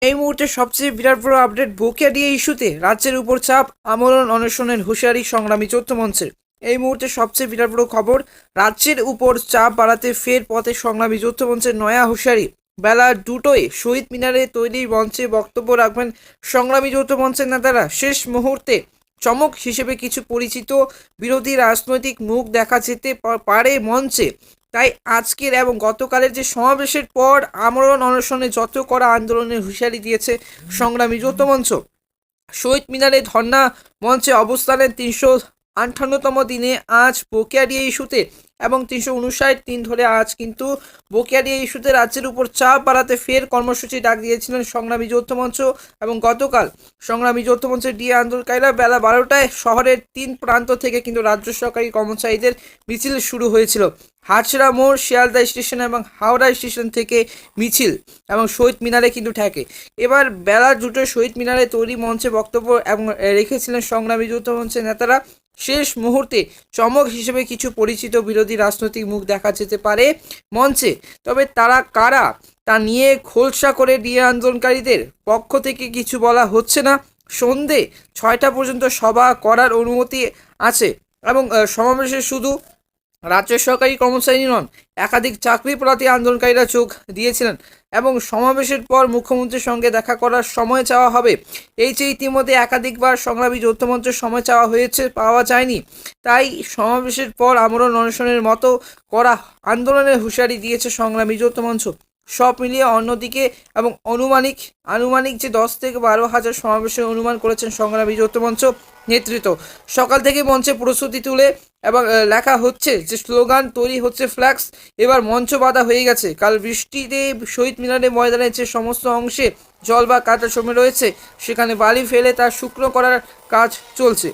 এই মুহূর্তে সবচেয়ে বিরাট বড় আপডেট, বকেয়া ডিএ ইস্যুতে রাজ্যের উপর চাপ, আমরণ অনশনের হুঁশিয়ারি সংগ্রামী যৌথ মঞ্চের। এই মুহূর্তে সবচেয়ে বিরাট বড় খবর, রাজ্যের উপর চাপ বাড়াতে ফের পথে সংগ্রামী যৌথ মঞ্চের নয়া হুঁশিয়ারি। বেলা 2টোয় শহীদ মিনারে তৈরি মঞ্চে বক্তব্য রাখবেন সংগ্রামী যৌথ মঞ্চের নেতারা। শেষ মুহূর্তে চমক হিসেবে কিছু পরিচিত বিরোধী রাজনৈতিক মুখ দেখা যেতে পারে মঞ্চে। তাই আজকের এবং গতকালের যে সমাবেশের পর আমরণ অনশনে যত করা আন্দোলনের হুঁশিয়ারি দিয়েছে সংগ্রামী যৌথ মঞ্চ। শহীদ মিনারে ধর্ণা মঞ্চে অবস্থানের 358তম দিনে আজ বকেয়া ডিএ ইস্যুতে এবং 359 দিন ধরে আজ কিন্তু বকেয়া ডিএ ইস্যুতে রাজ্যের উপর চাপ বাড়াতে ফের কর্মসূচি ডাক দিয়েছিলেন সংগ্রামী যৌথ মঞ্চ। এবং গতকাল সংগ্রামী যৌথ মঞ্চের ডিএ আন্দোলনকারীরা বেলা 12টায় শহরের 3 প্রান্ত থেকে কিন্তু রাজ্য সরকারি কর্মচারীদের মিছিল শুরু হয়েছিল। হাটশিরা মোড়, শিয়ালদা স্টেশন এবং হাওড়া স্টেশন থেকে মিছিল এবং শহীদ মিনারে কিন্তু ঠেকে। এবার বেলা 2টোয় শহীদ মিনারে তৈরি মঞ্চে বক্তব্য এবং রেখেছিলেন সংগ্রামী যৌথ মঞ্চের নেতারা। শেষ মুহূর্তে চমক হিসেবে কিছু পরিচিত বিরোধী রাজনৈতিক মুখ দেখা যেতে পারে মঞ্চে। তবে তারা কারা তা নিয়ে খোলসা করে ডিএ আন্দোলনকারীদের পক্ষ থেকে কিছু বলা হচ্ছে না। সন্ধে 6টা পর্যন্ত সভা করার অনুমতি আছে এবং সমাবেশে শুধু রাজ্য সরকারি কর্মচারী নন, একাধিক চাকরি প্রার্থী আন্দোলনকারীরা যোগ দিয়েছিলেন এবং সমাবেশের পর মুখ্যমন্ত্রীর সঙ্গে দেখা করার সময় চাওয়া হবে। এই যে ইতিমধ্যে একাধিকবার সংগ্রামী যৌথ মঞ্চের সময় চাওয়া হয়েছে, পাওয়া যায়নি। তাই সমাবেশের পর আমরণ অনশনের মতো করা আন্দোলনের হুঁশিয়ারি দিয়েছে সংগ্রামী যৌথ মঞ্চ। সব মিলিয়ে অন্যদিকে এবং আনুমানিক যে 10 থেকে 12 হাজার সমাবেশের অনুমান করেছেন সংগ্রামী যৌথ মঞ্চ নেতৃত্ব। সকাল থেকে মঞ্চে প্রস্তুতি তুলে এবং লেখা হচ্ছে যে স্লোগান তৈরি হচ্ছে, ফ্ল্যাক্স। এবার মঞ্চ বাঁধা হয়ে গেছে। কাল বৃষ্টিতে শহীদ মিনারের ময়দানের যে সমস্ত অংশে জল বা কাটা জমে রয়েছে সেখানে বালি ফেলে তা শুকনো করার কাজ চলছে।